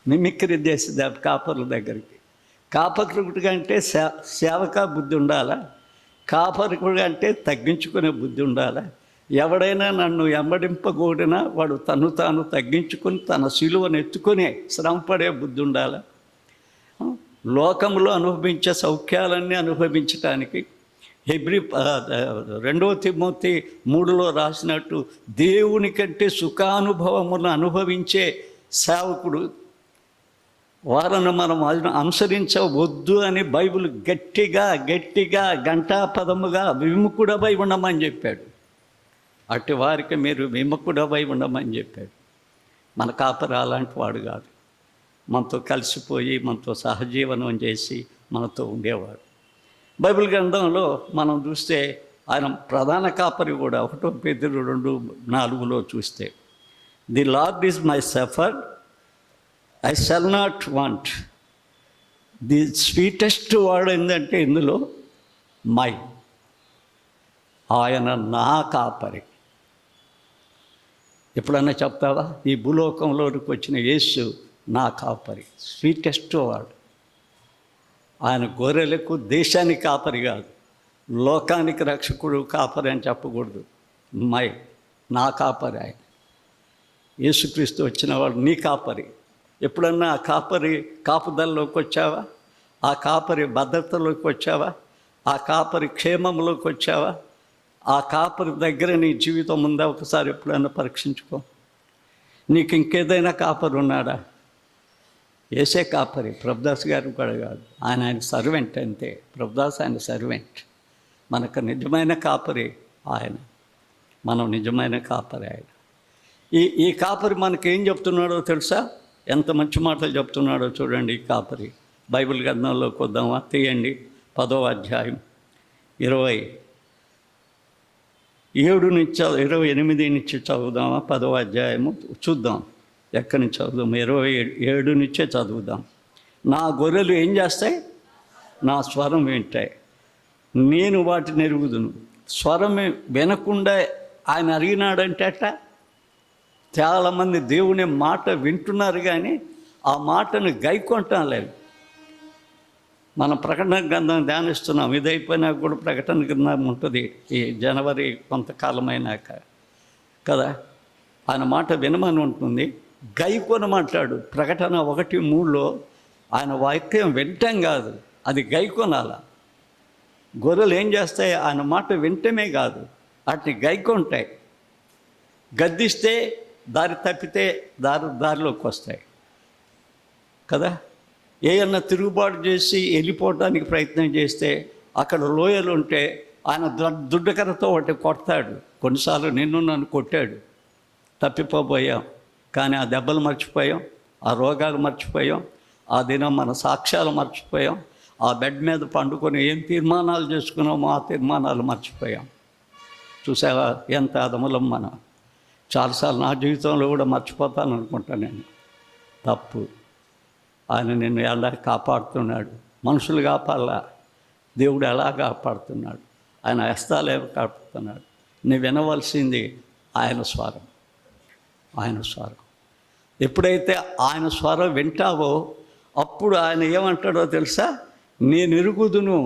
Mimicry చేసేది కాపర్ల దగ్గరికి. కాపరుడిగా అంటే సేవక బుద్ధి ఉండాలా? కాపరుడిగా అంటే తగ్గించుకునే బుద్ధి ఉండాలా? ఎవడైనా నన్ను వెంబడింపగూడినా వాడు తను తాను తగ్గించుకొని తన సిలువను ఎత్తుకునే శ్రమపడే బుద్ధి ఉండాలా? లోకంలో అనుభవించే సౌఖ్యాలన్నీ అనుభవించటానికి హెబ్రీ 2 తిమోతి 3లో రాసినట్టు దేవుని కంటే సుఖానుభవమును అనుభవించే సేవకుడు వారిని మనం అనుసరించవద్దు అని బైబిల్ గట్టిగా ఘంటాపదముగా విముఖుడవై ఉండమని చెప్పాడు. అట్టి వారికి మీరు విముఖుడవై ఉండమని చెప్పాడు. మన కాపరి అలాంటి వాడు కాదు. మనతో కలిసిపోయి మనతో సహజీవనం చేసి మనతో ఉండేవాడు. బైబిల్ గ్రంథంలో మనం చూస్తే ఆయన ప్రధాన కాపరి కూడా 1 పేతురు 2:4లో చూస్తే the lord is my shepherd I shall not want. The sweetest word ఏంటంటే ఇందులో మై, ఆయన నా కాపరి. ఎప్పుడన్నా చెప్తావా? ఈ భూలోకంలోకి వచ్చిన యేసు నా కాపరి. Sweetest word. ఆయన గొర్రెలకు దేశానికి కాపరి కాదు, లోకానికి రక్షకుడు కాపరి అని చెప్పకూడదు. మై, నా కాపరి ఆయన. యేసుక్రీస్తు వచ్చిన వాడు నీ కాపరి. ఎప్పుడన్నా ఆ కాపరి కాపుదలలోకి వచ్చావా? ఆ కాపరి భద్రతలోకి వచ్చావా? ఆ కాపరి క్షేమంలోకి వచ్చావా? ఆ కాపరి దగ్గర నీ జీవితం ఉందా? ఒకసారి ఎప్పుడన్నా పరీక్షించుకో. నీకు ఇంకేదైనా కాపరి ఉన్నాడా? ఏసే కాపరి. ప్రభుదాస్ గారు కూడా కాదు, ఆయన సర్వెంట్ అంతే. ప్రభుదాస్ ఆయన సర్వెంట్. మనకు నిజమైన కాపరి ఆయన. మనం నిజమైన కాపరి ఆయన. ఈ కాపరి మనకేం చెప్తున్నాడో తెలుసా? ఎంత మంచి మాటలు చెప్తున్నాడో చూడండి. ఈ కాపరి బైబిల్ గ్రంథంలోకి వద్దామా? తీయండి. 10వ అధ్యాయం 28 నుంచి చదువుదామా? 10వ అధ్యాయము చూద్దాం. ఎక్కడి నుంచి చదువుదాం? 27 నుంచే చదువుదాం. నా గొర్రెలు ఏం చేస్తాయి? నా స్వరం వింటాయి, నేను వాటిని ఎరుగుదును. స్వరం వినకుండా ఆయన అడిగినాడంటే అట్ట. చాలామంది దేవుని మాట వింటున్నారు కానీ ఆ మాటను గైకొంటాం లేదు. మనం ప్రకటన గ్రంథం ధ్యానిస్తున్నాం. ఇది అయిపోయినాక కూడా ప్రకటన గ్రంథం ఉంటుంది ఈ జనవరి కొంతకాలమైనాక కదా. ఆయన మాట వినమని ఉంటుంది, గైకొనమంటాడు. ప్రకటన 1:3లో ఆయన వాక్యం వింటాం కాదు, అది గైకొనాల. గొర్రెలు ఏం చేస్తాయి? ఆయన మాట వింటమే కాదు, వాటిని గైకొంటాయి. గద్దిస్తే దారి తప్పితే దారిలోకి వస్తాయి కదా. ఏమన్నా తిరుగుబాటు చేసి వెళ్ళిపోవడానికి ప్రయత్నం చేస్తే అక్కడ లోయలు ఉంటే ఆయన దుడ్డకరతో ఒకటి కొడతాడు. కొన్నిసార్లు నన్ను కొట్టాడు, తప్పిపోయాం. కానీ ఆ దెబ్బలు మర్చిపోయాం, ఆ రోగాలు మర్చిపోయాం, ఆ దినం మన సాక్ష్యాలు మర్చిపోయాం. ఆ బెడ్ మీద పండుకొని ఏం తీర్మానాలు చేసుకున్నామో ఆ తీర్మానాలు మర్చిపోయాం. చూసావా ఎంత అదములం మనం. చాలాసార్లు నా జీవితంలో కూడా మర్చిపోతాను అనుకుంటాను నేను. తప్పు. ఆయన నిన్ను ఎలా కాపాడుతున్నాడు? మనుషులు కాపాడాలా? దేవుడు ఎలా కాపాడుతున్నాడు? ఆయన హస్తాలే కాపాడుతున్నాడు. నువ్వు వినవలసింది ఆయన స్వరం. ఆయన స్వరం. ఎప్పుడైతే ఆయన స్వరం వింటావో అప్పుడు ఆయన ఏమంటాడో తెలుసా? నేను ఎరుగుదును,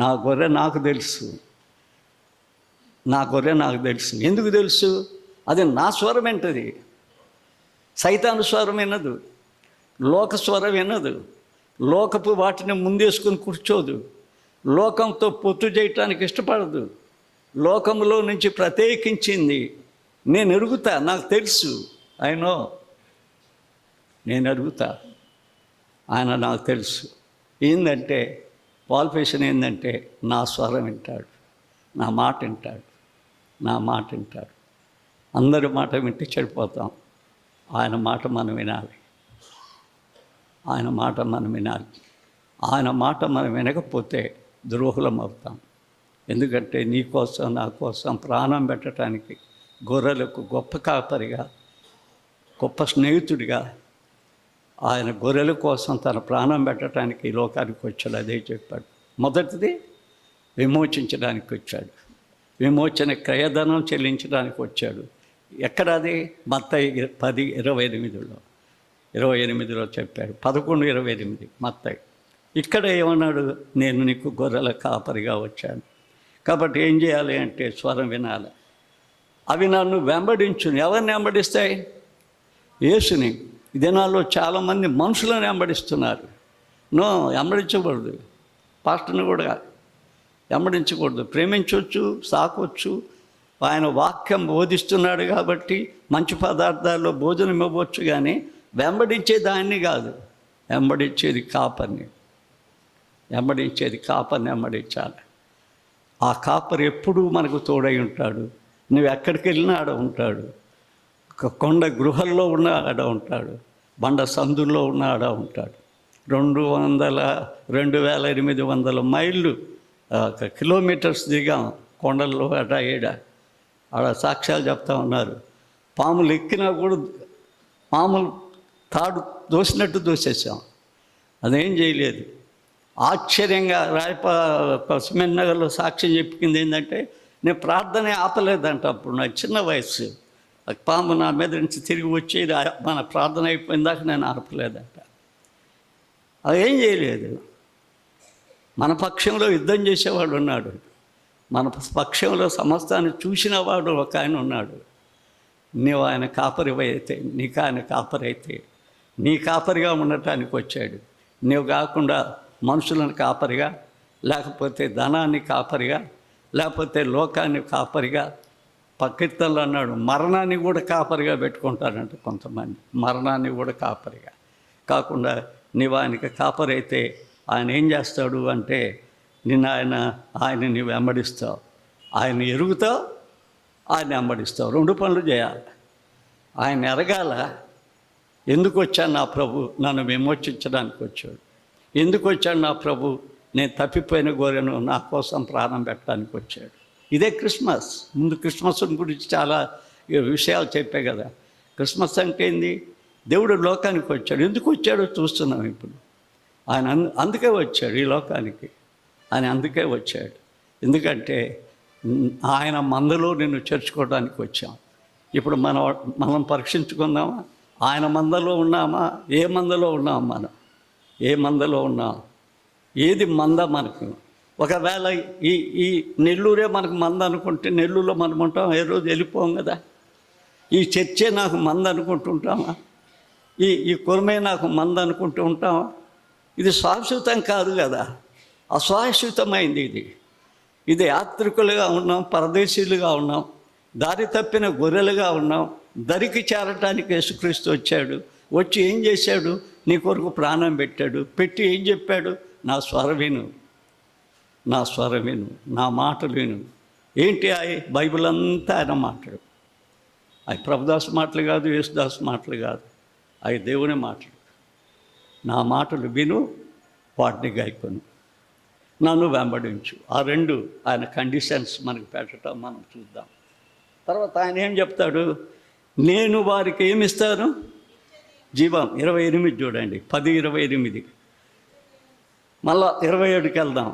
నా గొర్రె నాకు తెలుసు. నా గొర్రె నాకు తెలుసు. ఎందుకు తెలుసు? అది నా స్వరం వింటది. సైతాను స్వరం వినదు, లోక స్వరం వినదు, లోకపు వాటిని ముందేసుకొని కూర్చోదు, లోకంతో పొత్తు చేయటానికి ఇష్టపడదు. లోకంలో నుంచి ప్రత్యేకించింది నేను ఎరుగుతా, నాకు తెలుసు. నేను ఎరుగుతా, ఆయన నాకు తెలుసు. ఏంటంటే క్వాలిఫికేషన్ ఏంటంటే నా స్వరం వింటాడు, నా మాట వింటాడు, నా మాట వింటాడు. అందరి మాట వింటే చెడిపోతాం. ఆయన మాట మనం వినాలి. ఆయన మాట మనం వినాలి. ఆయన మాట మనం వినకపోతే ద్రోహులం అవుతాం. ఎందుకంటే నీ కోసం నా కోసం ప్రాణం పెట్టడానికి గొర్రెలకు గొప్ప కాపరిగా, గొప్ప స్నేహితుడిగా ఆయన గొర్రెల కోసం తన ప్రాణం పెట్టడానికి ఈ లోకానికి వచ్చాడు. అదే చెప్పాడు. మొదటిది విమోచించడానికి వచ్చాడు. విమోచన క్రయధనం చెల్లించడానికి వచ్చాడు. ఎక్కడది? మత్తయి 10:28లో 28లో చెప్పాడు, 11:28 మత్తయి. ఇక్కడ ఏమన్నాడు? నేను నీకు గొర్రెల కాపరిగా వచ్చాను. కాబట్టి ఏం చేయాలి అంటే స్వరం వినాలి. అవి నన్ను వెంబడించును. ఎవరిని వెంబడిస్తాయి? యేసుని. ఈ దినాల్లో చాలామంది మనుషులను వెంబడిస్తున్నారు. వెంబడించకూడదు. పాస్టర్ని కూడా వెంబడించకూడదు. ప్రేమించవచ్చు, సాకొచ్చు. ఆయన వాక్యం బోధిస్తున్నాడు కాబట్టి మంచి పదార్థాల్లో భోజనం ఇవ్వచ్చు, కానీ వెంబడించే దాన్ని కాదు. వెంబడించేది కాపర్ని వెంబడించాలి. ఆ కాపరి ఎప్పుడూ మనకు తోడై ఉంటాడు. నువ్వు ఎక్కడికి వెళ్ళినా ఆడ ఉంటాడు. ఒక కొండ గృహల్లో ఉన్న ఆడ ఉంటాడు. బండ సందుల్లో ఉన్న ఆడ ఉంటాడు. 2800 మైళ్ళు కిలోమీటర్స్ దిగాం కొండల్లో అట ఏడ. ఆడ సాక్ష్యాలు చెప్తా ఉన్నారు. పాములు ఎక్కినా కూడా పాములు తాడు దోసినట్టు దోసేసాం, అదేం చేయలేదు. ఆశ్చర్యంగా సిమెంట్ నగర్లో సాక్ష్యం చెప్పింది ఏంటంటే, నేను ప్రార్థనే ఆపలేదంట. అప్పుడు నాకు చిన్న వయసు. పాము నా మీద నుంచి తిరిగి వచ్చేది, మన ప్రార్థన అయిపోయిందాక నేను ఆపలేదంట. అదేం చేయలేదు. మన పక్షంలో యుద్ధం చేసేవాడు ఉన్నాడు. మన పక్షంలో సమస్తాన్ని చూసిన వాడు ఒక ఆయన ఉన్నాడు. నీవు ఆయన కాపరి అయితే, నీకు ఆయన కాపరి అయితే, నీ కాపరిగా ఉండటానికి వచ్చాడు. నీవు కాకుండా మనుషులను కాపరిగా, లేకపోతే ధనాన్ని కాపరిగా, లేకపోతే లోకాన్ని కాపరిగా. కీర్తనలో అన్నాడు, మరణాన్ని కూడా కాపరిగా పెట్టుకుంటారంట కొంతమంది. మరణాన్ని కూడా కాపరిగా కాకుండా నీవు ఆయనకి కాపరి అయితే ఆయన ఏం చేస్తాడు అంటే, ఆయన నీవు వెంబడిస్తావు. ఆయన ఎరుగుతావు, ఆయన వెంబడిస్తావు. 2 పనులు చేయాలి. ఆయన ఎరగాల. ఎందుకు వచ్చాను నా ప్రభు? నన్ను విమోచించడానికి వచ్చాడు. ఎందుకు వచ్చాడు నా ప్రభు? నేను తప్పిపోయిన గొర్రెను నా కోసం ప్రాణం పెట్టడానికి వచ్చాడు. ఇదే క్రిస్మస్. ముందు క్రిస్మస్ గురించి చాలా విషయాలు చెప్పే కదా. క్రిస్మస్ అంటే ఏంది? దేవుడు లోకానికి వచ్చాడు. ఎందుకు వచ్చాడో చూస్తున్నాం ఇప్పుడు. ఆయన అందుకే వచ్చాడు ఈ లోకానికి. ఆయన అందుకే వచ్చాడు. ఎందుకంటే ఆయన మందలో నిన్ను చేర్చుకోవడానికి వచ్చాం. ఇప్పుడు మనం పరీక్షించుకుందామా? ఆయన మందలో ఉన్నామా? ఏ మందలో ఉన్నాం మనం? ఏ మందలో ఉన్నాం? ఏది మంద మనకు? ఒకవేళ ఈ నెల్లూరే మనకు మంద అనుకుంటే నెల్లూరులో మనం ఉంటాం, ఏ రోజు వెళ్ళిపోం కదా. ఈ చర్చే నాకు మంద అనుకుంటుంటామా? ఈ కుర్మే నాకు మంద అనుకుంటూ ఉంటామా? ఇది శాశ్వతం కాదు కదా, అశాశ్వతమైంది ఇది యాత్రికులుగా ఉన్నాం, పరదేశీయులుగా ఉన్నాం, దారి తప్పిన గొర్రెలుగా ఉన్నాం. దరికి చేరటానికి యేసుక్రీస్తు వచ్చాడు. వచ్చి ఏం చేశాడు? నీ కొరకు ప్రాణం పెట్టాడు. పెట్టి ఏం చెప్పాడు? నా స్వరం విను, నా మాటలు విను. ఏంటి? బైబిల్ అంతా ఆయన మాటలు. అవి ప్రభుదాస్ మాటలు కాదు, యేసుదాస్ మాటలు కాదు, అవి దేవుని మాటలు. నా మాటలు విను, వాటిని గాయకొను, నన్ను వెంబడించు. ఆ 2 ఆయన కండిషన్స్ మనకు పెట్టడం మనం చూద్దాం. తర్వాత ఆయన ఏం చెప్తాడు? నేను వారికి ఏమిస్తాను? జీవం. 28 చూడండి, 10:28. మళ్ళా 27కి వెళ్దాం.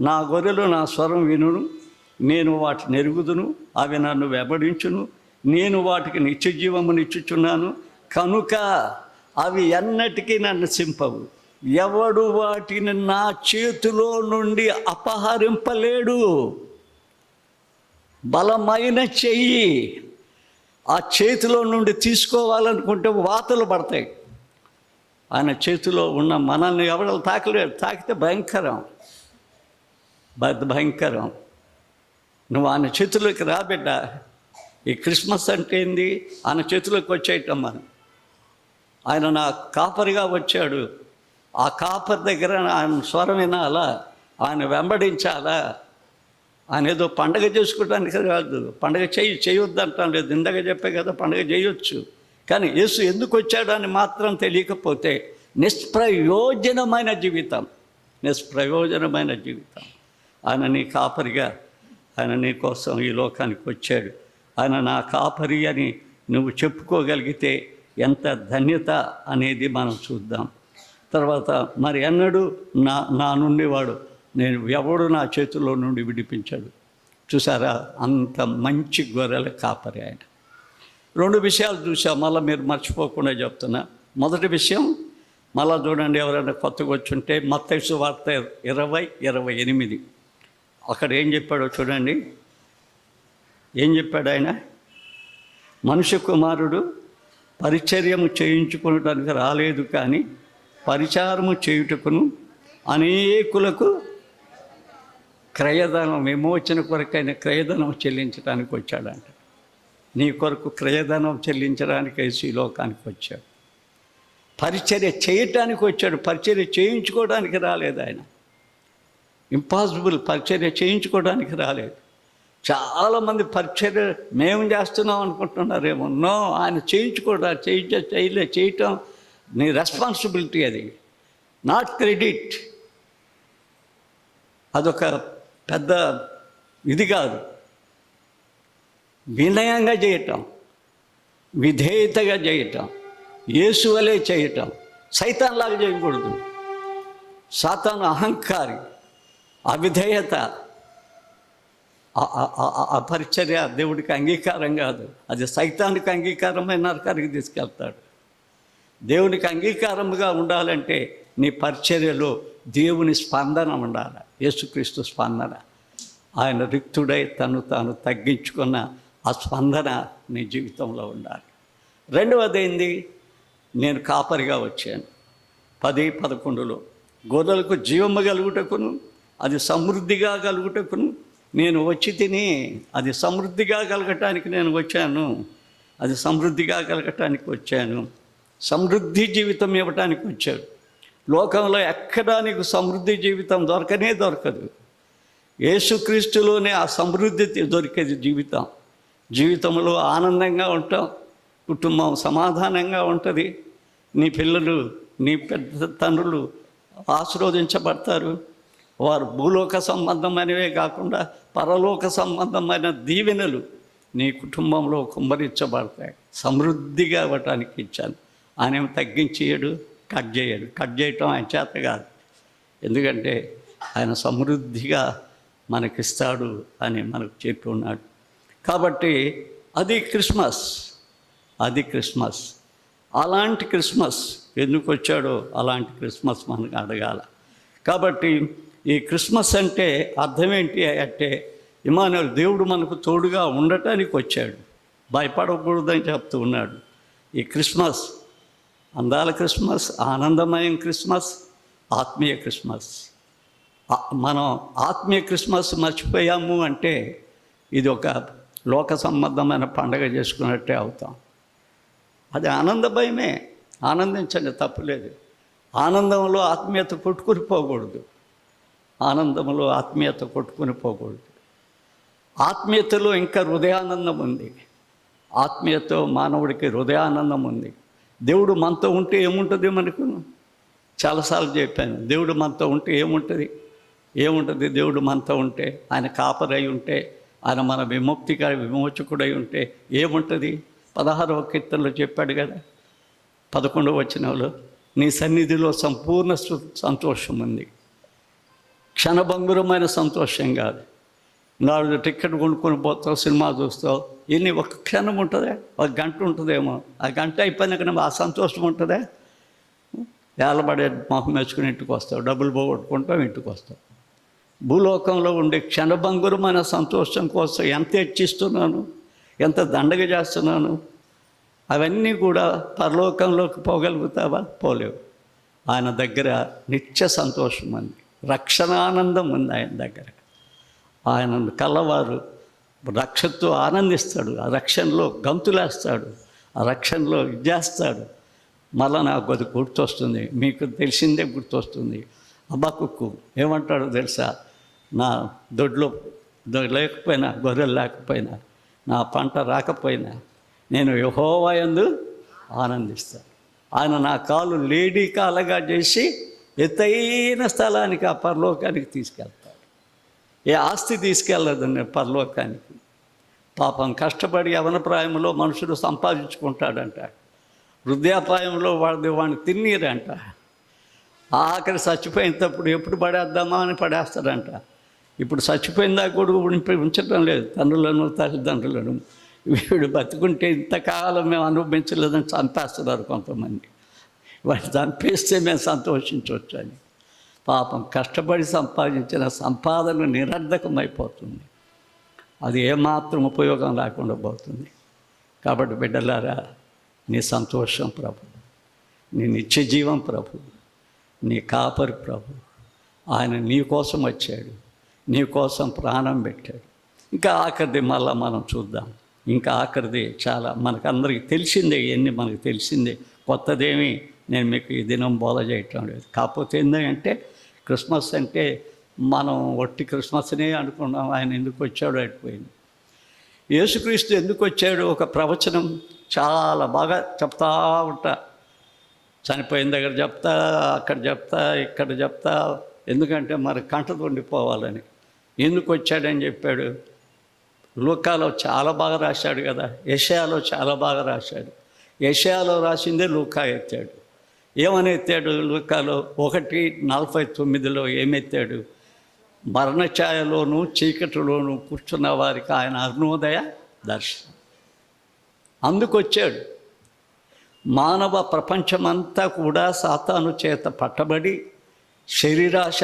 నా గొర్రెలు నా స్వరం వినును, నేను వాటిని ఎరుగుదును, అవి నన్ను వెంబడించును, నేను వాటికి నిత్య జీవమునిచ్చుచున్నాను, కనుక అవి ఎన్నటికీ నన్ను సింపవు. ఎవడు వాటిని నా చేతిలో నుండి అపహరింపలేడు. బలమైన చెయ్యి ఆ చేతిలో నుండి తీసుకోవాలనుకుంటే వాతలు పడతాయి. ఆయన చేతిలో ఉన్న మనల్ని ఎవరు తాకలేడు. తాకితే భయంకరం. నువ్వు ఆయన చేతిలోకి రాబిడ్డ. ఈ క్రిస్మస్ అంటే ఏంది? ఆయన చేతిలోకి వచ్చేయటం. ఆయన నా కాపరిగా వచ్చాడు. ఆ కాపరి దగ్గర ఆయన స్వరం వినాలా, ఆయన వెంబడించాలా. ఆయన ఏదో పండగ చేసుకోవడానికి కాదు. పండగ చేయొద్దు అంటాం లేదు, ఇందాక చెప్పే కదా, పండగ చేయొచ్చు. కానీ యేసు ఎందుకు వచ్చాడు అని మాత్రం తెలియకపోతే నిష్ప్రయోజనమైన జీవితం. ఆయన నీ కాపరిగా, ఆయన నీ కోసం ఈ లోకానికి వచ్చాడు. ఆయన నా కాపరి అని నువ్వు చెప్పుకోగలిగితే ఎంత ధన్యత అనేది మనం చూద్దాం. తర్వాత మరి ఎన్నడూ నా నుండి ఎవడు నా చేతుల్లో నుండి విడిపించాడు. చూసారా, అంత మంచి గొర్రెల కాపరి ఆయన. 2 విషయాలు చూసాం, మళ్ళీ మీరు మర్చిపోకుండా చెప్తున్నా. మొదటి విషయం మళ్ళా చూడండి, ఎవరైనా కొత్తగా వచ్చుంటే మత్తయి సువార్త 20:28 అక్కడ ఏం చెప్పాడో చూడండి. ఏం చెప్పాడు ఆయన? మనుష్య కుమారుడు పరిచర్యము చేయించుకోవడానికి రాలేదు, కానీ పరిచారము చేయుటకును అనేకులకు క్రయధనం, విమోచన కొరకైన క్రయధనం చెల్లించడానికి వచ్చాడంట. నీ కొరకు క్రయధనం చెల్లించడానికి ఈ లోకానికి వచ్చాడు. పరిచర్య చేయటానికి వచ్చాడు, పరిచర్య చేయించుకోవడానికి రాలేదు ఆయన. ఇంపాసిబుల్, పరిచర్య చేయించుకోవడానికి రాలేదు. చాలామంది పరిచర్య మేము చేస్తున్నాం అనుకుంటున్నారేమో. నో, ఆయన చేయించుకోవడానికి చేయటం నీ రెస్పాన్సిబిలిటీ. అది నాట్ క్రెడిట్. అదొక పెద్ద ఇది కాదు. వినయంగా చేయటం, విధేయతగా చేయటం, యేసు వలె చేయటం. సైతాన్లాగా చేయకూడదు. సాతాను అహంకారి, అవిధేయత, ఆ పరిచర్య దేవుడికి అంగీకారం కాదు. అది సైతానికి అంగీకారమైన నరకానికి తీసుకెళ్తాడు. దేవునికి అంగీకారముగా ఉండాలంటే నీ పరిచర్యలో దేవుని స్పందన ఉండాలి. యేసుక్రీస్తు స్పందన. ఆయన రిక్తుడై తను తాను తగ్గించుకున్న ఆ స్పందన నీ జీవితంలో ఉండాలి. రెండవది ఏంది? నేను కాపరిగా వచ్చాను. 10:11 గొర్రెలకు జీవము కలుగుటకును అది సమృద్ధిగా కలుగుటకును నేను వచ్చి తిని, అది సమృద్ధిగా కలగటానికి నేను వచ్చాను. అది సమృద్ధిగా కలగటానికి వచ్చాను. సమృద్ధి జీవితం ఇవ్వటానికి వచ్చాడు. లోకంలో ఎక్కడా నీకు సమృద్ధి జీవితం దొరకనే దొరకదు. యేసుక్రీస్తులోనే ఆ సమృద్ధి దొరికేది. జీవితంలో ఆనందంగా ఉంటాం, కుటుంబం సమాధానంగా ఉంటుంది, నీ పిల్లలు, నీ పెద్ద తండ్రులు ఆశీర్వదించబడతారు. వారు భూలోక సంబంధమైనవే కాకుండా పరలోక సంబంధమైన దీవెనలు నీ కుటుంబంలో కుమ్మరించబడతాయి. సమృద్ధిగా ఇవ్వటానికి ఇచ్చాను. ఆయన తగ్గించేయడు, కట్ చేయటం ఆయన చేత కాదు. ఎందుకంటే ఆయన సమృద్ధిగా మనకిస్తాడు అని మనకు చెప్పి ఉన్నాడు. కాబట్టి అది క్రిస్మస్. అలాంటి క్రిస్మస్ ఎందుకు వచ్చాడో అలాంటి క్రిస్మస్ మనకు అడగాల. కాబట్టి ఈ క్రిస్మస్ అంటే అర్థం ఏంటి అంటే, ఇమ్మానుయేల్, దేవుడు మనకు తోడుగా ఉండటానికి వచ్చాడు, భయపడకూడదని చెప్తూ ఉన్నాడు. ఈ క్రిస్మస్ అందాల క్రిస్మస్, ఆనందమయం క్రిస్మస్, ఆత్మీయ క్రిస్మస్. మనం ఆత్మీయ క్రిస్మస్ మర్చిపోయాము అంటే ఇది ఒక లోక సంబంధమైన పండగ చేసుకున్నట్టే అవుతాం. అది ఆనందమయమే, ఆనందించండి, తప్పులేదు. ఆనందంలో ఆత్మీయత కొట్టుకుని పోకూడదు. ఆత్మీయతలో ఇంకా హృదయానందం ఉంది. ఆత్మీయతలో మానవుడికి హృదయానందం ఉంది. దేవుడు మనతో ఉంటే ఏముంటుంది మనకు? చాలాసార్లు చెప్పాను, దేవుడు మనతో ఉంటే ఏముంటుంది? దేవుడు మనతో ఉంటే, ఆయన కాపరై ఉంటే, ఆయన మన విమోచకుడై ఉంటే ఏముంటుంది? 16వ కీర్తనలో చెప్పాడు కదా, 11వ వచనంలో, నీ సన్నిధిలో సంపూర్ణ సంతోషం ఉంది. క్షణభంగురమైన సంతోషం కాదు. నాడు టికెట్ కొనుక్కొని పోతావు, సినిమా చూస్తావు, ఇన్ని ఒక క్షణం ఉంటుందా? ఒక గంట ఉంటుందేమో. ఆ గంట అయిపోయినాక ఆ సంతోషం ఉంటుందా? ఏళ్ళబడే మొహం వేసుకుని ఇంటికి వస్తావు, డబ్బులు పోగొట్టుకుంటావు, ఇంటికి వస్తావు. భూలోకంలో ఉండే క్షణభంగురమైన సంతోషం కోసం ఎంత హెచ్చిస్తున్నాను, ఎంత దండగ చేస్తున్నాను, అవన్నీ కూడా పరలోకంలోకి పోగలుగుతావా? పోలేవు. ఆయన దగ్గర నిత్య సంతోషం ఉంది, రక్షణానందం ఉంది ఆయన దగ్గర. ఆయన కలవారు రక్షతో ఆనందిస్తాడు, ఆ రక్షణలో గంతులేస్తాడు, ఆ రక్షణలో చేస్తాడు. మళ్ళా నాకు అది గుర్తొస్తుంది, మీకు తెలిసిందే గుర్తొస్తుంది. హబక్కూకు ఏమంటాడో తెలుసా? నా దొడ్లో లేకపోయినా, గొర్రెలు లేకపోయినా, నా పంట రాకపోయినా నేను యెహోవా యందు ఆనందిస్తాను. ఆయన నా కాలు లేడీ కాలగా చేసి ఎత్తైన స్థలానికి, ఆ పరలోకానికి తీసుకెళ్తాడు. ఏ ఆస్తి తీసుకెళ్ళదండి పరలోకానికి. పాపం కష్టపడి యవన ప్రాయంలో మనుషుడు సంపాదించుకుంటాడంట, వృద్ధాప్రాయంలో వాడిని తిన్నీరంట. ఆఖరి చచ్చిపోయినప్పుడు ఎప్పుడు పడేద్దామా అని పడేస్తాడంట. ఇప్పుడు చచ్చిపోయిందా కూడా ఉంచడం లేదు తండ్రులను తల్లిదండ్రులను. వీడు బతుకుంటే ఇంతకాలం మేము అనుభవించలేదని చంపేస్తున్నారు కొంతమంది. వాడిని చంపేస్తే మేము సంతోషించవచ్చు అని. పాపం కష్టపడి సంపాదించిన సంపాదన నిరర్ధకమైపోతుంది. అది ఏమాత్రం ఉపయోగం లేకుండా పోతుంది. కాబట్టి బిడ్డలారా, నీ సంతోషం ప్రభు, నీ నిత్య జీవం ప్రభు, నీ కాపరి ప్రభు. ఆయన నీ కోసం వచ్చాడు, నీ కోసం ప్రాణం పెట్టాడు. ఇంకా ఆఖరిది మళ్ళా మనం చూద్దాం. ఇంకా ఆఖరిది చాలా మనకందరికీ తెలిసిందే, ఇవన్నీ మనకు తెలిసిందే, కొత్తదేమీ నేను మీకు ఈ దినం బోధ చేయటం లేదు. కాకపోతే ఏంటంటే క్రిస్మస్ అంటే మనం ఒట్టి క్రిస్మస్నే అనుకున్నాం. ఆయన ఎందుకు వచ్చాడో అయిపోయింది. యేసుక్రీస్తు ఎందుకు వచ్చాడు ఒక ప్రవచనం చాలా బాగా చెప్తా ఉంటా. చనిపోయిన దగ్గర చెప్తా, అక్కడ చెప్తా, ఇక్కడ చెప్తా. ఎందుకంటే మరి కంటతో ఉండిపోవాలని. ఎందుకు వచ్చాడని చెప్పాడు. లూకాలో చాలా బాగా రాశాడు కదా, యెషయాలో చాలా బాగా రాశాడు. యెషయాలో రాసిందే లూకా ఎత్తాడు. ఏమని ఎత్తాడు లూకాలో 1:49 ఏమెత్తాడు? మరణఛాయలోను చీకటిలోను కూర్చున్న వారికి ఆయన అరుణోదయ దర్శనం. అందుకొచ్చాడు. మానవ ప్రపంచమంతా కూడా సాతాను చేత పట్టబడి శరీరాశ,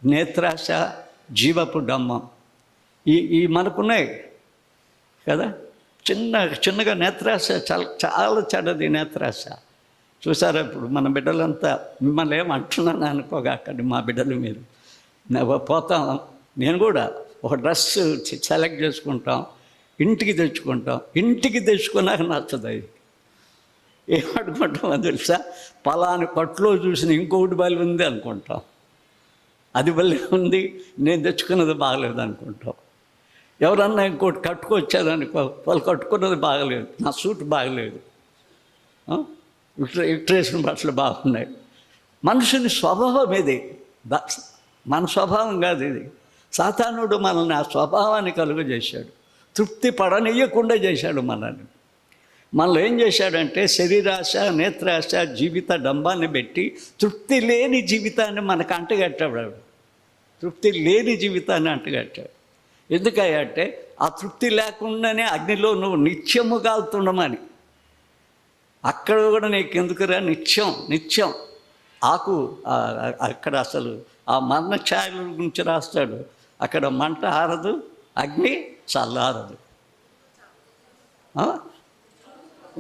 నేత్రాశ, జీవపు డమ్మం ఈ మనకున్నాయి కదా. చిన్నగా నేత్రాశ, చాలా చెడ్డది నేత్రాశ. చూసారా ఇప్పుడు మన బిడ్డలంతా, మిమ్మల్ని ఏమంటున్నాను అనుకోగాకండి, మా బిడ్డలు మీరు పోతాం. నేను కూడా ఒక డ్రెస్ సెలెక్ట్ చేసుకుంటాం, ఇంటికి తెచ్చుకుంటాం. ఇంటికి తెచ్చుకున్నాక నచ్చదు. అది ఏమనుకుంటామో తెలుసా? పలాని కొట్లో చూసిన ఇంకొకటి బలి ఉంది అనుకుంటాం. అది బలి ఉంది, నేను తెచ్చుకున్నది బాగలేదు అనుకుంటాం. ఎవరన్నా ఇంకోటి కట్టుకొచ్చారనుకో, వాళ్ళు కట్టుకున్నది బాగలేదు, నా సూట్ బాగలేదు, ఇట్రేసిన బట్టలు బాగున్నాయి. మనుషుని స్వభావం ఇది, మన స్వభావం కాదు ఇది. సాతానుడు మనల్ని ఆ స్వభావాన్ని కలుగజేశాడు, తృప్తి పడనీయకుండా చేశాడు మనల్ని. మనలో ఏం చేశాడంటే శరీరాశ, నేత్రాశ, జీవిత డంబాన్ని పెట్టి తృప్తి లేని జీవితాన్ని మనకు అంటగట్టాడు. తృప్తి లేని జీవితాన్ని అంటగట్టాడు. ఎందుకంటే ఆ తృప్తి లేకుండానే అగ్నిలో నువ్వు నిత్యము కాలుతుండమని. అక్కడ కూడా నీకు ఎందుకురా నిత్యం ఆకు. అక్కడ అసలు ఆ మరణ ఛాయల గురించి రాస్తాడు. అక్కడ మంట ఆరదు, అగ్ని చల్లారదు.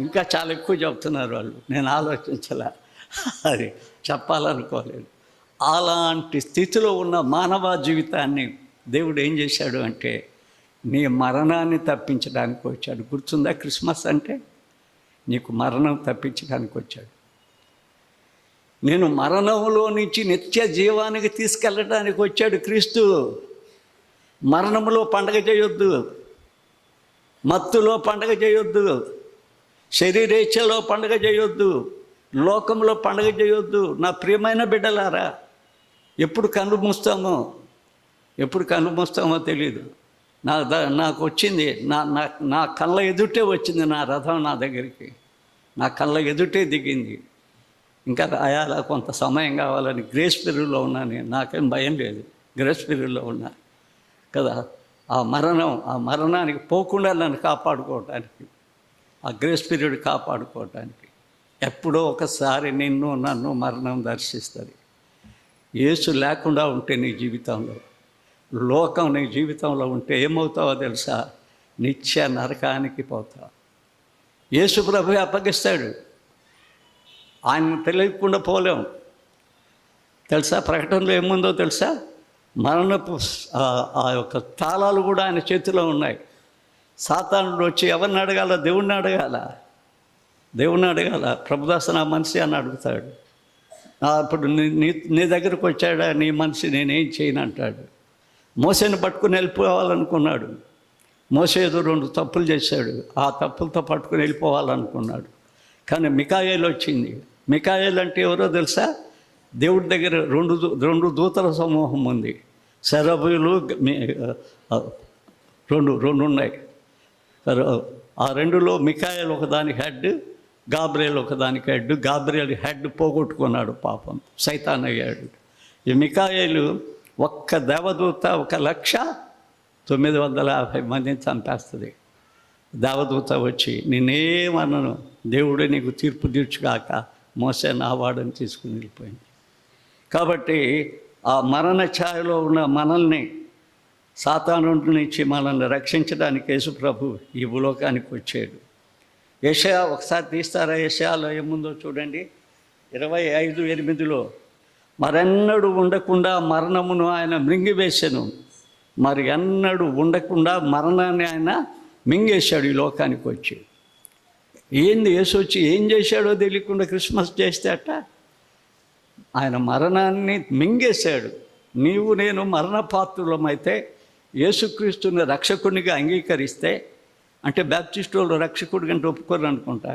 ఇంకా చాలా ఎక్కువ చెప్తున్నారు వాళ్ళు, నేను ఆలోచించలే, అది చెప్పాలనుకోలేదు. అలాంటి స్థితిలో ఉన్న మానవ జీవితాన్ని దేవుడు ఏం చేశాడు అంటే నీ మరణాన్ని తప్పించడానికి వచ్చాడు. గుర్తుందా? క్రిస్మస్ అంటే నీకు మరణం తప్పించడానికి వచ్చాడు. నేను మరణంలో నుంచి నిత్య జీవానికి తీసుకెళ్ళడానికి వచ్చాడు క్రీస్తు. మరణంలో పండగ చేయొద్దు, మత్తులో పండగ చేయొద్దు, శరీరేచ్ఛలో పండగ చేయొద్దు, లోకంలో పండగ చేయొద్దు. నా ప్రియమైన బిడ్డలారా, ఎప్పుడు కన్ను మూస్తామో తెలియదు. నాకు వచ్చింది, నా కళ్ళ ఎదుటే వచ్చింది నా రథం నా దగ్గరికి, నా కళ్ళ ఎదుటే దిగింది. ఇంకా రాయాలా, కొంత సమయం కావాలని గ్రేస్ పీరియడ్లో ఉన్నా. నేను నాకేం భయం లేదు, గ్రేస్ పీరియడ్లో ఉన్నా కదా. ఆ మరణానికి పోకుండా నన్ను కాపాడుకోవటానికి, ఆ గ్రేస్ పీరియడ్ కాపాడుకోవటానికి ఎప్పుడో ఒకసారి నన్ను మరణం దర్శిస్తుంది. యేసు లేకుండా ఉంటే నీ జీవితంలో, లోకం నీ జీవితంలో ఉంటే ఏమవుతావో తెలుసా? నిత్య నరకానికి పోతావు. యేసు ప్రభు అప్పగిస్తాడు, ఆయన తెలియకుండా పోలేం. తెలుసా? ప్రకటనలో ఏముందో తెలుసా? మరణపు ఆ యొక్క తాళాలు కూడా ఆయన చేతిలో ఉన్నాయి. సాతానుడు వచ్చి ఎవరిని అడగాల? దేవుణ్ణి అడగాల. ప్రభుదాస నా మనిషి అని అడుగుతాడు. అప్పుడు నీ దగ్గరకు వచ్చాడా నీ మనిషి, నేనేం చేయను అంటాడు. మోసేని పట్టుకుని వెళ్ళిపోవాలనుకున్నాడు. మోసే ఏదో 2 తప్పులు చేశాడు, ఆ తప్పులతో పట్టుకుని వెళ్ళిపోవాలనుకున్నాడు. కానీ మికాయేలు వచ్చింది. మికాయేలు అంటే ఎవరో తెలుసా? దేవుడి దగ్గర 2 దూతల సమూహం ఉంది. సెరబులు 2 ఉన్నాయి. ఆ 2లో మికాయేలు ఒకదానికి హెడ్, గాబ్రియల్ ఒకదానికి హెడ్. గాబ్రియల్ హెడ్ పోగొట్టుకున్నాడు, పాపం సైతాన్ అయ్యాడు. ఈ మికాయేలు ఒక్క దేవదూత 1,950,000 మందిని చంపేస్తుంది. దేవదూత వచ్చి నేనేమన్నాను, దేవుడే నీకు తీర్పు తీర్చుగాక మోసే నా వాడని తీసుకుని వెళ్ళిపోయింది. కాబట్టి ఆ మరణ ఛాయలో ఉన్న మనల్ని సాతాను నుంచి మనల్ని రక్షించడానికి యేసు ప్రభు ఈ భూలోకానికి వచ్చాడు. యెషయా ఒకసారి తీస్తారా? యెషయాలో ఏముందో చూడండి. 25:8 మరెన్నడూ ఉండకుండా మరణమును ఆయన మృంగివేసెను. మరి ఎన్నడూ ఉండకుండా మరణాన్ని ఆయన మింగేశాడు ఈ లోకానికి వచ్చి. ఏంది యేసు వచ్చి ఏం చేశాడో తెలియకుండా క్రిస్మస్ చేస్తే అట్ట ఆయన మరణాన్ని మింగేశాడు. నీవు నేను మరణపాత్రులమైతే యేసుక్రీస్తుని రక్షకునిగా అంగీకరిస్తే, అంటే బ్యాప్టిస్ట్ వాళ్ళు రక్షకుడి కంటే ఒప్పుకోరు అనుకుంటా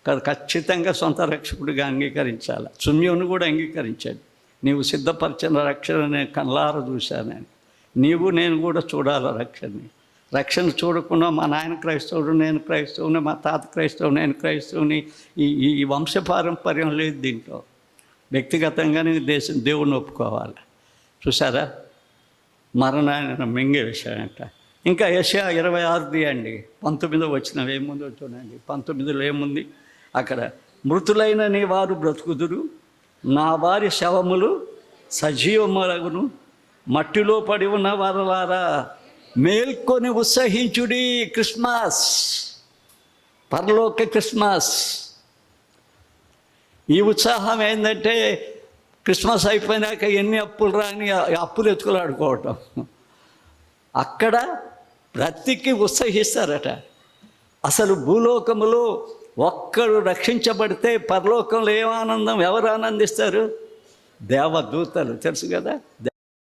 కాదు, ఖచ్చితంగా సొంత రక్షకుడిగా అంగీకరించాలి. శూన్యుని కూడా అంగీకరించాడు. నీవు సిద్ధపరిచిన రక్షణ నేను కళ్ళార చూశానని. నీవు నేను కూడా చూడాలి రక్షణని. రక్షణ చూడకుండా మా నాయన క్రైస్తవుడు, నేను క్రైస్తవుని, మా తాత క్రైస్తవుడు, నేను క్రైస్తవుని, ఈ వంశపారంపర్యం లేదు దీంట్లో. వ్యక్తిగతంగానే దేవుణ్ణి ఒప్పుకోవాలి. చూసారా, మరణాన్ని మింగేశాడంట. ఇంకా యెషయా 26 అండి 19 వచ్చినవి ఏముందో చూడండి. 19లో ఏముంది అక్కడ? మృతులైన నీ వారు బ్రతుకుదురు, నా వారి శవములు సజీవములగును, మట్టిలో పడి ఉన్న వారలారా మేల్కొని ఉత్సహించుడి. క్రిస్మస్, పరలోక క్రిస్మస్. ఈ ఉత్సాహం ఏంటంటే క్రిస్మస్ అయిపోయినాక ఎన్ని అప్పులు రాని అప్పులు ఎత్తుకులాడుకోవటం. అక్కడ బ్రతికి ఉత్సహిస్తారట. అసలు భూలోకములో ఒక్కడు రక్షించబడితే పరలోకంలో ఏం ఆనందం, ఎవరు ఆనందిస్తారు? దేవదూతలు, తెలుసు కదా.